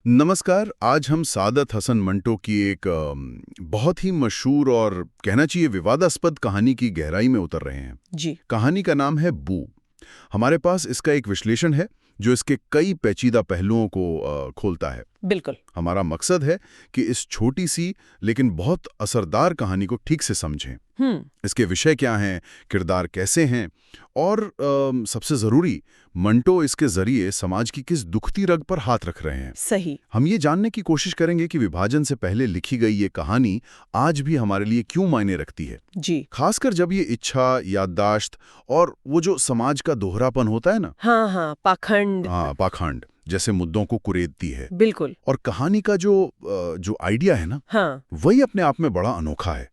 नमस्कार। आज हम सादत हसन मंटो की एक बहुत ही मशहूर और कहना चाहिए विवादास्पद कहानी की गहराई में उतर रहे हैं। जी। कहानी का नाम है बू। हमारे पास इसका एक विश्लेषण है जो इसके कई पेचीदा पहलुओं को खोलता है। बिल्कुल। हमारा मकसद है कि इस छोटी सी लेकिन बहुत असरदार कहानी को ठीक से समझें। इसके विषय क्या हैं, किरदार कैसे हैं और सबसे जरूरी, मंटो इसके जरिए समाज की किस दुखती रग पर हाथ रख रहे हैं। सही। हम ये जानने की कोशिश करेंगे कि विभाजन से पहले लिखी गई ये कहानी आज भी हमारे लिए क्यों मायने रखती है। जी। खासकर जब ये इच्छा, याददाश्त और वो जो समाज का दोहरापन होता है ना, हाँ, पाखंड। हाँ, पाखंड जैसे मुद्दों को कुरेदती है। बिल्कुल। और कहानी का जो आइडिया है ना, हाँ। वही अपने आप में बड़ा अनोखा है।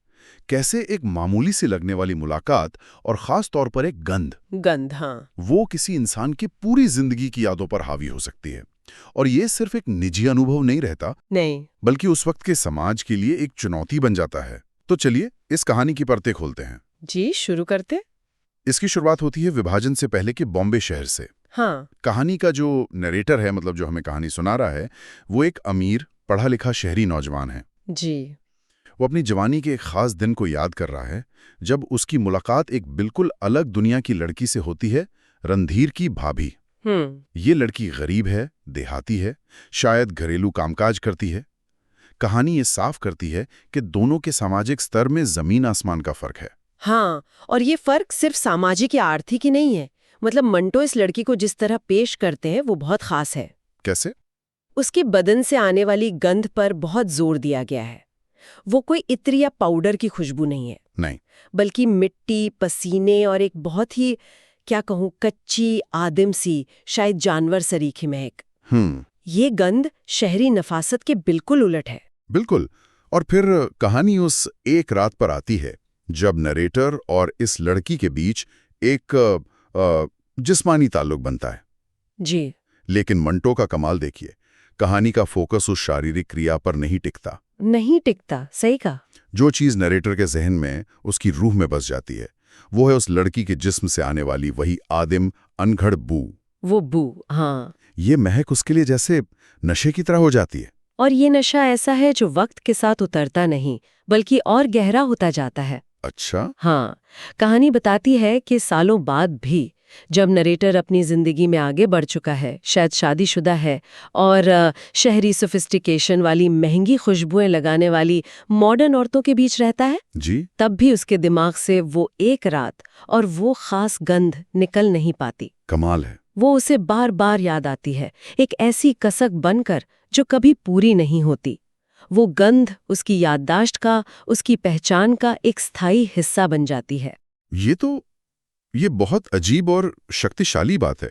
कैसे एक मामूली सी लगने वाली मुलाकात और खास तौर पर एक गंध, हाँ। वो किसी इंसान की पूरी जिंदगी की यादों पर हावी हो सकती है। और ये सिर्फ एक निजी अनुभव नहीं रहता, नहीं, बल्कि उस वक्त के समाज के लिए एक चुनौती बन जाता है। तो चलिए इस कहानी की परतें खोलते हैं। जी, शुरू करते। इसकी शुरुआत होती है विभाजन से पहले के बॉम्बे शहर से। हाँ। कहानी का जो नरेटर है, मतलब जो हमें कहानी सुना रहा है, वो एक अमीर पढ़ा लिखा शहरी नौजवान है। जी। वो अपनी जवानी के एक खास दिन को याद कर रहा है जब उसकी मुलाकात एक बिल्कुल अलग दुनिया की लड़की से होती है, रणधीर की भाभी। ये लड़की गरीब है, देहाती है, शायद घरेलू कामकाज करती है। कहानी ये साफ करती है कि दोनों के सामाजिक स्तर में जमीन आसमान का फर्क है। हाँ, और ये फर्क सिर्फ सामाजिक या आर्थिक ही नहीं है। मतलब मंटो इस लड़की को जिस तरह पेश करते हैं वो बहुत खास है। कैसे? उसके बदन से आने वाली गंध पर बहुत जोर दिया गया है। वो कोई इत्र या पाउडर की खुशबू नहीं है। नहीं। बल्कि मिट्टी, पसीने और एक बहुत ही, क्या कहूँ, कच्ची आदिम सी, शायद जानवर सरीखी महक। ये गंध शहरी नफासत के बिल्कुल उलट है। बिल्कुल। और फिर कहानी उस एक रात पर आती है जब नरेटर और इस लड़की के बीच एक जिस्मानी ताल्लुक बनता है। जी। लेकिन मंटो का कमाल देखिए, कहानी का फोकस उस शारीरिक क्रिया पर नहीं टिकता। सही कहा। जो चीज नरेटर के जहन में, उसकी रूह में बस जाती है, वो है उस लड़की के जिस्म से आने वाली वही आदिम अनघड़ बू। वो बू, हाँ। ये महक उसके लिए जैसे नशे की तरह हो जाती है। और ये नशा ऐसा है जो वक्त के साथ उतरता नहीं, बल्कि और गहरा होता जाता है। अच्छा। हाँ, कहानी बताती है कि सालों बाद भी जब नरेटर अपनी जिंदगी में आगे बढ़ चुका है, शायद शादीशुदा है और शहरी सोफिस्टिकेशन वाली महंगी खुशबुएं लगाने वाली मॉडर्न औरतों के बीच रहता है जी। तब भी उसके दिमाग से वो एक रात और वो खास गंध निकल नहीं पाती। कमाल है। वो उसे बार बार याद आती है, एक ऐसी कसक बनकर जो कभी पूरी नहीं होती। वो गंध उसकी याददाश्त का, उसकी पहचान का एक स्थायी हिस्सा बन जाती है। ये बहुत अजीब और शक्तिशाली बात है।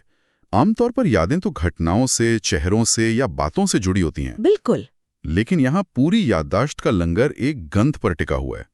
आमतौर पर यादें तो घटनाओं से, चेहरों से या बातों से जुड़ी होती हैं। बिल्कुल। लेकिन यहाँ पूरी याददाश्त का लंगर एक गंध पर टिका हुआ है।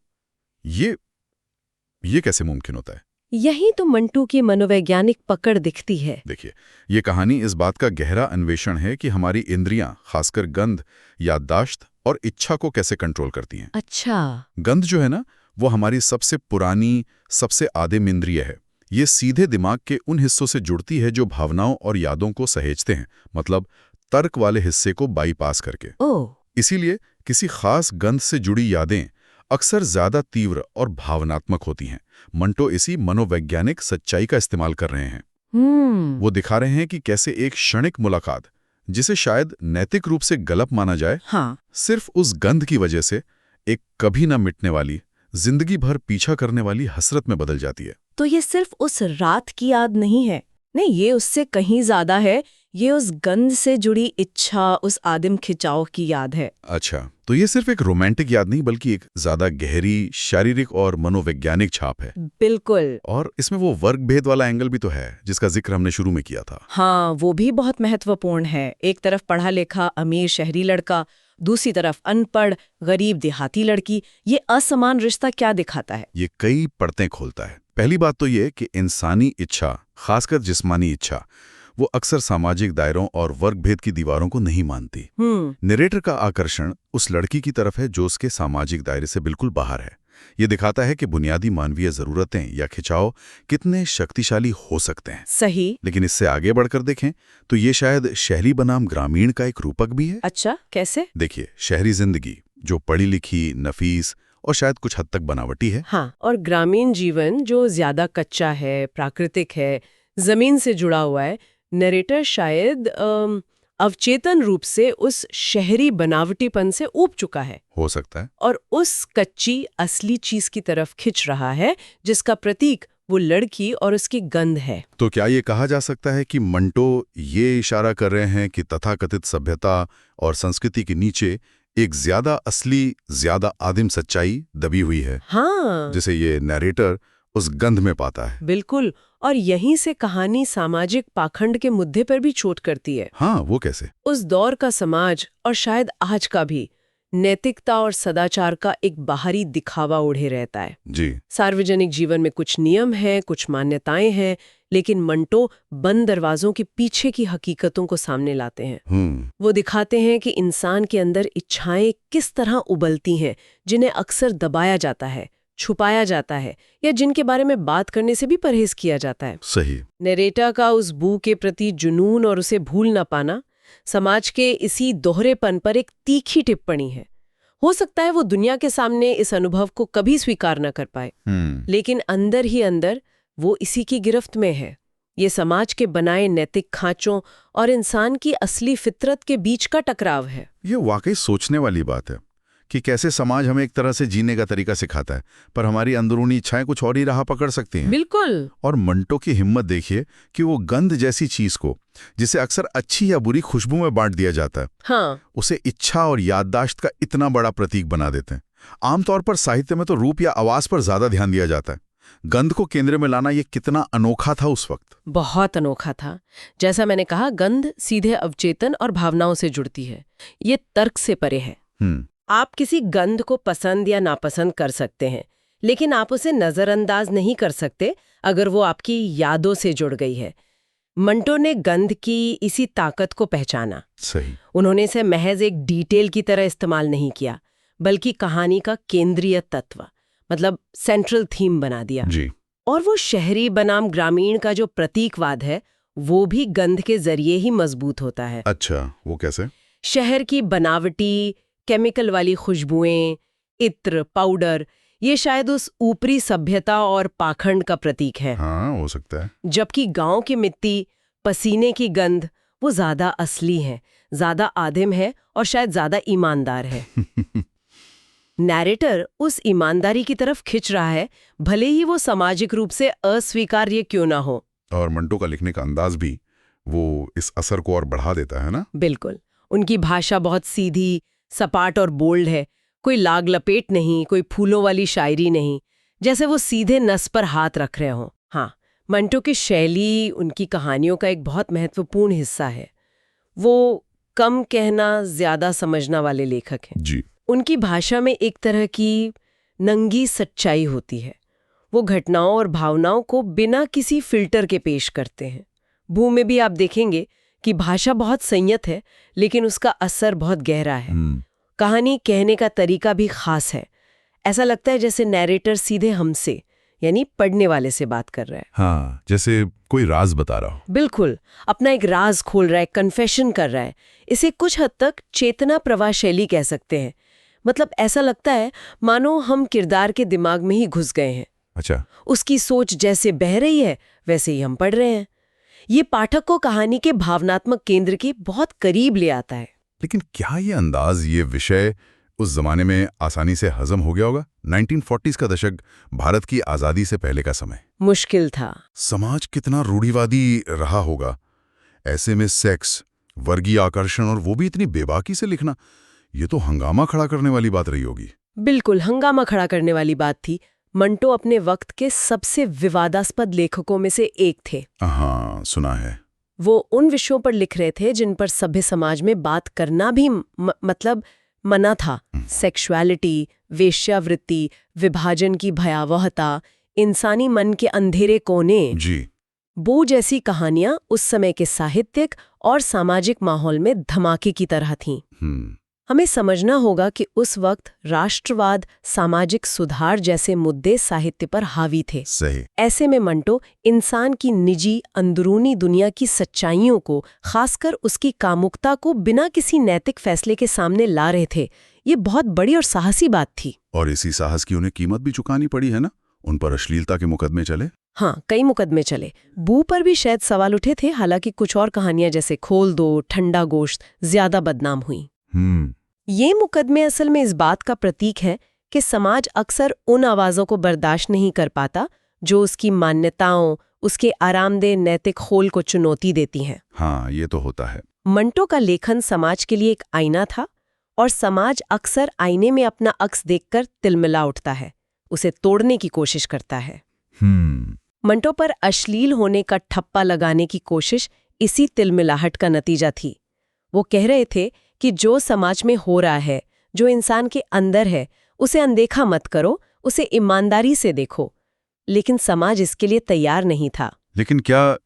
ये कैसे मुमकिन होता है? यही तो मंटू की मनोवैज्ञानिक पकड़ दिखती है। देखिए, ये कहानी इस बात का गहरा अन्वेषण है कि हमारी इंद्रियां, खासकर गंध, याददाश्त और इच्छा को कैसे कंट्रोल करती हैं। अच्छा। गंध जो है ना, वो हमारी सबसे पुरानी, सबसे आदिम इंद्रिय है। ये सीधे दिमाग के उन हिस्सों से जुड़ती है जो भावनाओं और यादों को सहेजते हैं, मतलब तर्क वाले हिस्से को बाईपास करके। ओह। इसीलिए किसी खास गंध से जुड़ी यादें अक्सर ज्यादा तीव्र और भावनात्मक होती हैं। मंटो इसी मनोवैज्ञानिक सच्चाई का इस्तेमाल कर रहे हैं। वो दिखा रहे हैं कि कैसे एक क्षणिक मुलाकात, जिसे शायद नैतिक रूप से गलत माना जाए, हाँ, सिर्फ उस गंध की वजह से एक कभी न मिटने वाली, जिंदगी भर पीछा करने वाली हसरत में बदल जाती है। तो ये सिर्फ उस रात की याद नहीं है। नहीं, ये उससे कहीं ज्यादा है। ये उस गंध से जुड़ी इच्छा, उस आदिम खिंचाव की याद है। अच्छा, तो ये सिर्फ एक रोमांटिक याद नहीं, बल्कि एक ज्यादा गहरी शारीरिक और मनोवैज्ञानिक छाप है। बिल्कुल। और इसमें वो वर्ग भेद वाला एंगल भी तो है जिसका जिक्र हमने शुरू में किया था। हाँ, वो भी बहुत महत्वपूर्ण है। एक तरफ पढ़ा लिखा अमीर शहरी लड़का, दूसरी तरफ अनपढ़ गरीब देहाती लड़की। ये असमान रिश्ता क्या दिखाता है? ये कई परतें खोलता है। पहली बात तो ये कि इंसानी इच्छा, खासकर जिस्मानी इच्छा, वो अक्सर सामाजिक दायरों और वर्ग भेद की दीवारों को नहीं मानती। नरेटर का आकर्षण उस लड़की की तरफ है जो उसके सामाजिक दायरे से बिल्कुल बाहर है। ये दिखाता है कि बुनियादी मानवीय जरूरतें या खिंचाव कितने शक्तिशाली हो सकते हैं। सही। लेकिन इससे आगे बढ़कर देखें तो ये शायद शहरी बनाम ग्रामीण का एक रूपक भी है। अच्छा, कैसे? देखिए, शहरी जिंदगी जो पढ़ी लिखी, नफीस और शायद कुछ हद तक बनावटी है। हाँ, और ग्रामीण जीवन जो ज्यादा कच्चा है, प्राकृतिक है, जमीन से जुड़ा हुआ है। नरेटर शायद अवचेतन रूप से उस शहरी बनावटीपन से ऊब चुका है हो सकता है, और उस कच्ची असली चीज की तरफ खिंच रहा है, जिसका प्रतीक वो लड़की और उसकी गंध है। तो क्या ये कहा जा सकता है कि मंटो ये इशारा कर रहे हैं कि तथाकथित सभ्यता और संस्कृति के नीचे एक ज्यादा असली, ज्यादा आदिम सच्चाई दबी हुई है? हाँ, जिसे ये नरेटर उस गंध में पाता है। बिल्कुल। और यहीं से कहानी सामाजिक पाखंड के मुद्दे पर भी चोट करती है। हाँ, वो कैसे? उस दौर का समाज और शायद आज का भी नैतिकता और सदाचार का एक बाहरी दिखावा ओढ़े रहता है। जी। सार्वजनिक जीवन में कुछ नियम हैं, कुछ मान्यताएं हैं, लेकिन मंटो बंद दरवाजों के पीछे की हकीकतों को सामने लाते हैं। वो दिखाते हैं कि इंसान के अंदर इच्छाएं किस तरह उबलती हैं, जिन्हें अक्सर दबाया जाता है, छुपाया जाता है, या जिनके बारे में बात करने से भी परहेज किया जाता है। सही। नरेटा का उस बू के प्रति जुनून और उसे भूल न पाना समाज के इसी दोहरेपन पर एक तीखी टिप्पणी है। हो सकता है वो दुनिया के सामने इस अनुभव को कभी स्वीकार न कर पाए, लेकिन अंदर ही अंदर वो इसी की गिरफ्त में है। ये समाज के बनाए नैतिक खांचों और इंसान की असली फितरत के बीच का टकराव है। ये वाकई सोचने वाली बात है कि कैसे समाज हमें एक तरह से जीने का तरीका सिखाता है, पर हमारी अंदरूनी इच्छाएं कुछ और ही राह पकड़ सकती हैं। बिल्कुल। और मंटो की हिम्मत देखिए कि वो गंध जैसी चीज को, जिसे अक्सर अच्छी या बुरी खुशबू में बांट दिया जाता है, हाँ, उसे इच्छा और याददाश्त का इतना बड़ा प्रतीक बना देते हैं। आमतौर पर साहित्य में तो रूप या आवाज पर ज्यादा ध्यान दिया जाता है। गंध को केंद्र में लाना ये कितना अनोखा था उस वक्त। बहुत अनोखा था। जैसा मैंने कहा, गंध सीधे अवचेतन और भावनाओं से जुड़ती है। ये तर्क से परे है। आप किसी गंध को पसंद या नापसंद कर सकते हैं, लेकिन आप उसे नजरअंदाज नहीं कर सकते अगर वो आपकी यादों से जुड़ गई है। मंटो ने गंध की इसी ताकत को पहचाना। सही। उन्होंने इसे महज एक डिटेल की तरह इस्तेमाल नहीं किया, बल्कि कहानी का केंद्रीय तत्व, मतलब सेंट्रल थीम बना दिया। जी। और वो शहरी बनाम ग्रामीण का जो प्रतीकवाद है, वो भी गंध के जरिए ही मजबूत होता है। अच्छा, वो कैसे? शहर की बनावटी केमिकल वाली खुशबुएं, इत्र, पाउडर, ये शायद उस ऊपरी सभ्यता और पाखंड का प्रतीक है। हाँ, हो सकता है। जबकि गांव की मिट्टी, पसीने की गंध, वो ज्यादा असली है, ज्यादा आदिम है और शायद ज्यादा ईमानदार है। नैरेटर उस ईमानदारी की तरफ खिंच रहा है, भले ही वो सामाजिक रूप से अस्वीकार्य क्यों ना हो। और मंटो का लिखने का अंदाज भी वो इस असर को और बढ़ा देता है ना? बिल्कुल। उनकी भाषा बहुत सीधी, सपाट और बोल्ड है। कोई लाग लपेट नहीं, कोई फूलों वाली शायरी नहीं, जैसे वो सीधे नस पर हाथ रख रहे हों। हाँ, मंटो की शैली उनकी कहानियों का एक बहुत महत्वपूर्ण हिस्सा है। वो कम कहना, ज्यादा समझना वाले लेखक हैं। जी। उनकी भाषा में एक तरह की नंगी सच्चाई होती है। वो घटनाओं और भावनाओं को बिना किसी फिल्टर के पेश करते हैं। बू में भी आप देखेंगे कि भाषा बहुत संयत है, लेकिन उसका असर बहुत गहरा है। कहानी कहने का तरीका भी खास है। ऐसा लगता है जैसे नैरेटर सीधे हमसे, यानी पढ़ने वाले से बात कर रहा है। हाँ, जैसे कोई राज बता रहा हो। बिल्कुल, अपना एक राज खोल रहा है, कन्फेशन कर रहा है। इसे कुछ हद तक चेतना प्रवाह शैली कह सकते हैं। मतलब ऐसा लगता है मानो हम किरदार के दिमाग में ही घुस गए हैं। अच्छा। उसकी सोच जैसे बह रही है, वैसे ही हम पढ़ रहे हैं। ये पाठक को कहानी के भावनात्मक केंद्र के बहुत करीब ले आता है। लेकिन क्या ये अंदाज, ये विषय उस जमाने में आसानी से हजम हो गया होगा? 1940s का दशक, भारत की आजादी से पहले का समय मुश्किल था। समाज कितना रूढ़िवादी रहा होगा। ऐसे में सेक्स, वर्गीय आकर्षण और वो भी इतनी बेबाकी से लिखना, ये तो हंगामा खड़ा करने वाली बात रही होगी। बिल्कुल, हंगामा खड़ा करने वाली बात थी। मंटो अपने वक्त के सबसे विवादास्पद लेखकों में से एक थे। हाँ, सुना है। वो उन विषयों पर लिख रहे थे जिन पर सभ्य समाज में बात करना भी मतलब मना था। सेक्सुअलिटी, वेश्यावृत्ति, विभाजन की भयावहता, इंसानी मन के अंधेरे कोने। जी। बू जैसी कहानियां उस समय के साहित्यिक और सामाजिक माहौल में धमाके की तरह थीं। हमें समझना होगा कि उस वक्त राष्ट्रवाद, सामाजिक सुधार जैसे मुद्दे साहित्य पर हावी थे। सही। ऐसे में मंटो इंसान की निजी अंदरूनी दुनिया की सच्चाइयों को, खासकर उसकी कामुकता को बिना किसी नैतिक फैसले के सामने ला रहे थे। ये बहुत बड़ी और साहसी बात थी। और इसी साहस की उन्हें कीमत भी चुकानी पड़ी है ना। उन पर अश्लीलता के मुकदमे चले। हाँ, कई मुकदमे चले। बू पर भी शायद सवाल उठे थे, हालांकि कुछ और कहानियां जैसे खोल दो, ठंडा गोश्त ज्यादा बदनाम हुई। ये मुकदमे असल में इस बात का प्रतीक है कि समाज अक्सर उन आवाजों को बर्दाश्त नहीं कर पाता जो उसकी मान्यताओं, उसके आरामदेह नैतिक खोल को चुनौती देती हैं। हाँ, ये तो होता है। मंटो का लेखन समाज के लिए एक आईना था, और समाज अक्सर आईने में अपना अक्स देखकर तिलमिला उठता है, उसे तोड़ने की कोशिश करता है। मंटो पर अश्लील होने का ठप्पा लगाने की कोशिश इसी तिलमिलाहट का नतीजा थी। वो कह रहे थे कि जो समाज में हो रहा है, जो इंसान के अंदर है, उसे अनदेखा मत करो, उसे ईमानदारी से देखो। लेकिन समाज इसके लिए तैयार नहीं था। लेकिन क्या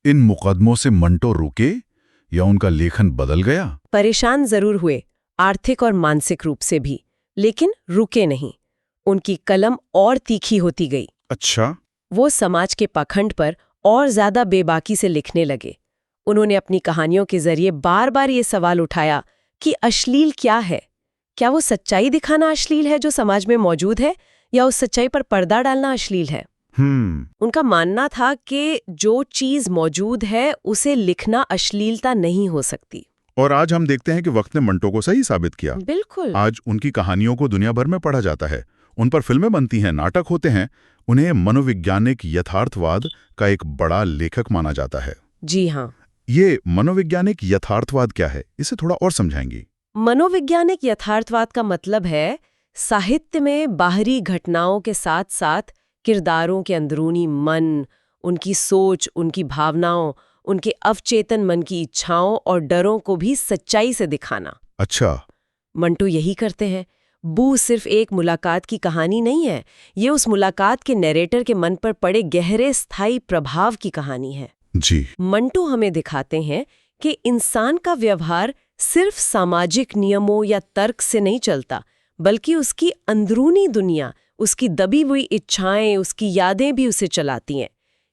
इन मुकदमों से मंटो रुके या उनका लेखन बदल गया? परेशान जरूर हुए, आर्थिक और मानसिक रूप से भी, लेकिन रुके नहीं। उनकी कलम और तीखी होती गई। अच्छा। वो समाज के पाखंड पर और ज्यादा बेबाकी से लिखने लगे। उन्होंने अपनी कहानियों के जरिए बार बार ये सवाल उठाया कि अश्लील क्या है? क्या वो सच्चाई दिखाना अश्लील है जो समाज में मौजूद है, या उस सच्चाई पर पर्दा डालना अश्लील है? उनका मानना था कि जो चीज मौजूद है उसे लिखना अश्लीलता नहीं हो सकती। और आज हम देखते हैं कि वक्त ने मंटो को सही साबित किया। बिल्कुल। आज उनकी कहानियों को दुनिया भर में पढ़ा जाता है, उन पर फिल्में बनती हैं, नाटक होते हैं। उन्हें मनोवैज्ञानिक यथार्थवाद का एक बड़ा लेखक माना जाता है। जी हाँ। ये मनोवैज्ञानिक यथार्थवाद क्या है, इसे थोड़ा और समझाएंगी? मनोवैज्ञानिक यथार्थवाद का मतलब है साहित्य में बाहरी घटनाओं के साथ साथ किरदारों के अंदरूनी मन, उनकी सोच, उनकी भावनाओं, उनके अवचेतन मन की इच्छाओं और डरों को भी सच्चाई से दिखाना। अच्छा। मंटो यही करते हैं। बू सिर्फ एक मुलाकात की कहानी नहीं है, ये उस मुलाकात के नैरेटर के मन पर पड़े गहरे स्थायी प्रभाव की कहानी है। जी। मंटो हमें दिखाते हैं कि इंसान का व्यवहार सिर्फ सामाजिक नियमों या तर्क से नहीं चलता, बल्कि उसकी अंदरूनी दुनिया, उसकी दबी हुई इच्छाएं, उसकी यादें भी उसे चलाती हैं।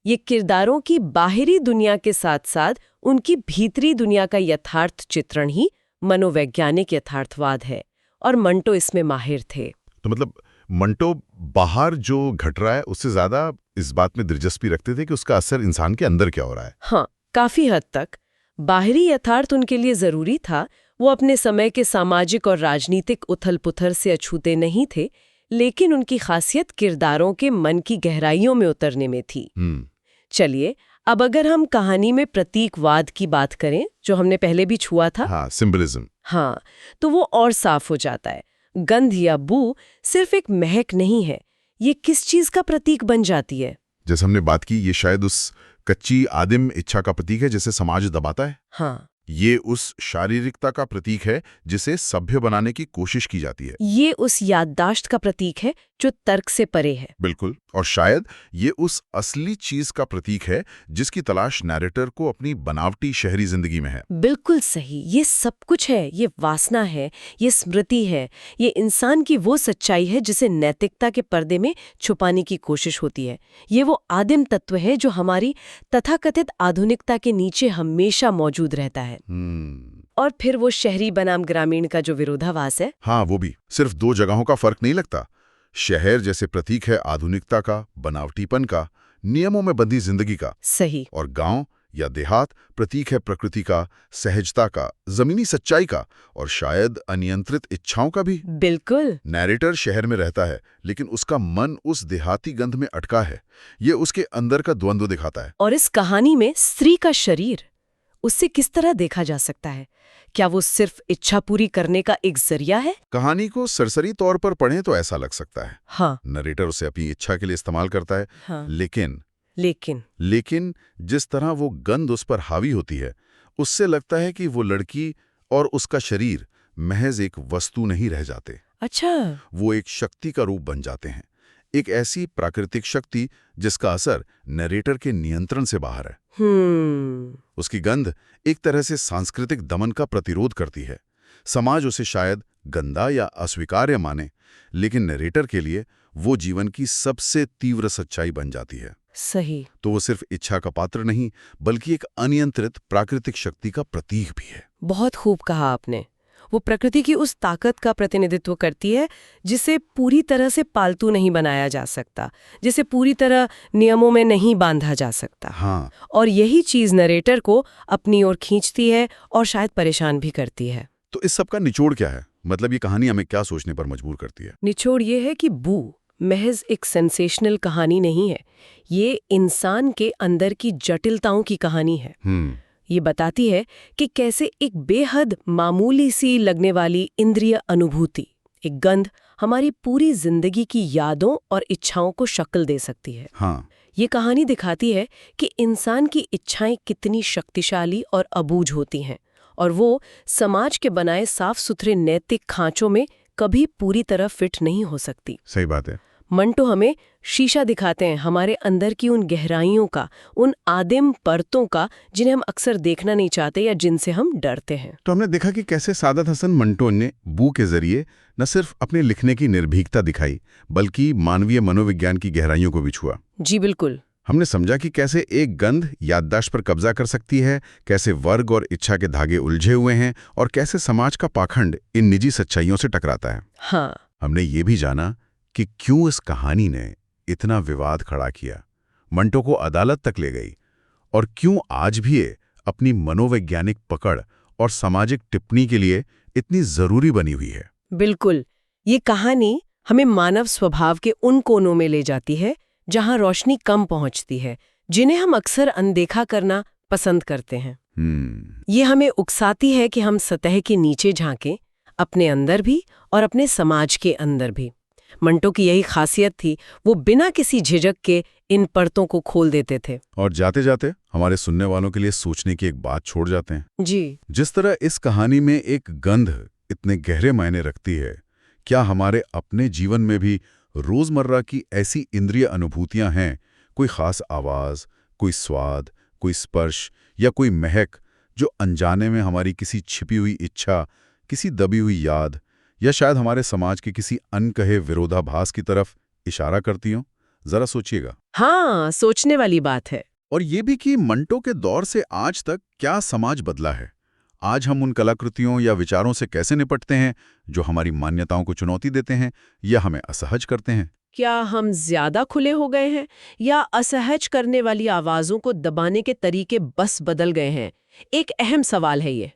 ये किरदारों की बाहरी दुनिया के साथ साथ उनकी भीतरी दुनिया का यथार्थ चित्रण ही मनोवैज्ञानिक यथार्थवाद है, और मंटो इसमें माहिर थे। तो मतलब मंटो बाहर जो घट रहा है उससे ज्यादा इस बात में दिलचस्पी रखते थे कि उसका असर इंसान के अंदर क्या हो रहा है। हाँ, काफी हद तक बाहरी यथार्थ उनके लिए जरूरी था। वो अपने समय के सामाजिक और राजनीतिक उथल-पुथल से अछूते नहीं थे, लेकिन उनकी खासियत किरदारों के मन की गहराइयों में उतरने में थी। चलिए, अब अगर हम कहानी में प्रतीकवाद की बात करें, जो हमने पहले भी छुआ था। हाँ, सिंबलिज्म। हाँ, तो वो और साफ हो जाता है। गंध या बू सिर्फ एक महक नहीं है, ये किस चीज का प्रतीक बन जाती है? जैसे हमने बात की, ये शायद उस कच्ची आदिम इच्छा का प्रतीक है जिसे समाज दबाता है। हाँ, ये उस शारीरिकता का प्रतीक है जिसे सभ्य बनाने की कोशिश की जाती है। ये उस याददाश्त का प्रतीक है जो तर्क से परे है। बिल्कुल। और शायद ये उस असली चीज का प्रतीक है जिसकी तलाश नैरेटर को अपनी बनावटी शहरी जिंदगी में है। बिल्कुल सही। ये सब कुछ है, ये वासना है, ये स्मृति है, ये इंसान की वो सच्चाई है जिसे नैतिकता के पर्दे में छुपाने की कोशिश होती है। ये वो आदिम तत्व है जो हमारी तथाकथित आधुनिकता के नीचे हमेशा मौजूद रहता है। और फिर वो शहरी बनाम ग्रामीण का जो विरोधाभास है। हाँ, वो भी सिर्फ दो जगहों का फर्क नहीं लगता। शहर जैसे प्रतीक है आधुनिकता का, बनावटीपन का, नियमों में बंधी जिंदगी का। सही। और गांव या देहात प्रतीक है प्रकृति का, सहजता का, जमीनी सच्चाई का, और शायद अनियंत्रित इच्छाओं का भी। बिल्कुल। नैरेटर शहर में रहता है, लेकिन उसका मन उस देहाती गंध में अटका है। ये उसके अंदर का द्वंद्व दिखाता है। और इस कहानी में स्त्री का शरीर, उससे किस तरह देखा जा सकता है? क्या वो सिर्फ इच्छा पूरी करने का एक जरिया है? कहानी को सरसरी तौर पर पढ़ें तो ऐसा लग सकता है। हाँ। नरेटर उसे अपनी इच्छा के लिए इस्तेमाल करता है। हाँ। लेकिन जिस तरह वो गंध उस पर हावी होती है, उससे लगता है कि वो लड़की और उसका शरीर महज एक वस्तु नहीं रह जाते। अच्छा। वो एक शक्ति का रूप बन जाते हैं, एक ऐसी प्राकृतिक शक्ति जिसका असर नरेटर के नियंत्रण से बाहर है। उसकी गंध एक तरह से सांस्कृतिक दमन का प्रतिरोध करती है। समाज उसे शायद गंदा या अस्वीकार्य माने, लेकिन नरेटर के लिए वो जीवन की सबसे तीव्र सच्चाई बन जाती है। सही। तो वो सिर्फ इच्छा का पात्र नहीं, बल्कि एक अनियंत्रित प्राकृतिक शक्ति का प्रतीक भी है। बहुत खूब कहा आपने। वो प्रकृति की उस ताकत का प्रतिनिधित्व करती है जिसे पूरी तरह से पालतू नहीं बनाया जा सकता, जिसे पूरी तरह नियमों में नहीं बांधा जा सकता। हाँ। और यही चीज नरेटर को अपनी ओर खींचती है और शायद परेशान भी करती है। तो इस सब का निचोड़ क्या है? मतलब ये कहानी हमें क्या सोचने पर मजबूर करती है? निचोड़ ये है कि बू महज एक सेंसेशनल कहानी नहीं है, ये इंसान के अंदर की जटिलताओं की कहानी है। ये बताती है कि कैसे एक बेहद मामूली सी लगने वाली इंद्रिय अनुभूति, एक गंध, हमारी पूरी जिंदगी की यादों और इच्छाओं को शक्ल दे सकती है। हाँ। ये कहानी दिखाती है कि इंसान की इच्छाएं कितनी शक्तिशाली और अबूझ होती हैं, और वो समाज के बनाए साफ सुथरे नैतिक खांचों में कभी पूरी तरह फिट नहीं हो सकती। सही बात है। मंटो हमें शीशा दिखाते हैं हमारे अंदर की उन गहराइयों का, उन आदिम परतों का जिन्हें हम अक्सर देखना नहीं चाहते या जिनसे हम डरते हैं। तो हमने देखा कि कैसे सादत हसन मंटो ने बू के जरिए न सिर्फ अपने लिखने की निर्भीकता दिखाई, बल्कि मानवीय मनोविज्ञान की गहराइयों को भी छुआ। जी बिल्कुल। हमने समझा कि कैसे एक गंध याददाश्त पर कब्जा कर सकती है, कैसे वर्ग और इच्छा के धागे उलझे हुए हैं, और कैसे समाज का पाखंड इन निजी सच्चाइयों से टकराता है। हाँ। हमने ये भी जाना कि क्यों इस कहानी ने इतना विवाद खड़ा किया, मंटो को अदालत तक ले गई, और क्यों आज भी ये अपनी मनोवैज्ञानिक पकड़ और सामाजिक टिप्पणी के लिए इतनी जरूरी बनी हुई है। बिल्कुल। ये कहानी हमें मानव स्वभाव के उन कोनों में ले जाती है जहां रोशनी कम पहुंचती है, जिन्हें हम अक्सर अनदेखा करना पसंद करते हैं। ये हमें उकसाती है कि हम सतह के नीचे झांकें, अपने अंदर भी और अपने समाज के अंदर भी। मंटो की यही खासियत थी, वो बिना किसी झिझक के इन परतों को खोल देते थे। और जाते जाते हमारे सुनने वालों के लिए सोचने की एक बात छोड़ जाते हैं। जी। जिस तरह इस कहानी में एक गंध इतने गहरे मायने रखती है, क्या हमारे अपने जीवन में भी रोजमर्रा की ऐसी इंद्रिय अनुभूतियां हैं, कोई खास आवाज, कोई स्वाद, कोई स्पर्श या कोई महक, जो अनजाने में हमारी किसी छिपी हुई इच्छा, किसी दबी हुई याद, या शायद हमारे समाज के किसी अनकहे विरोधाभास की तरफ इशारा करती हों? जरा सोचिएगा। हाँ, सोचने वाली बात है। और ये भी कि मंटो के दौर से आज तक क्या समाज बदला है। आज हम उन कलाकृतियों या विचारों से कैसे निपटते हैं जो हमारी मान्यताओं को चुनौती देते हैं या हमें असहज करते हैं? क्या हम ज्यादा खुले हो गए हैं या असहज करने वाली आवाजों को दबाने के तरीके बस बदल गए हैं? एक अहम सवाल है ये।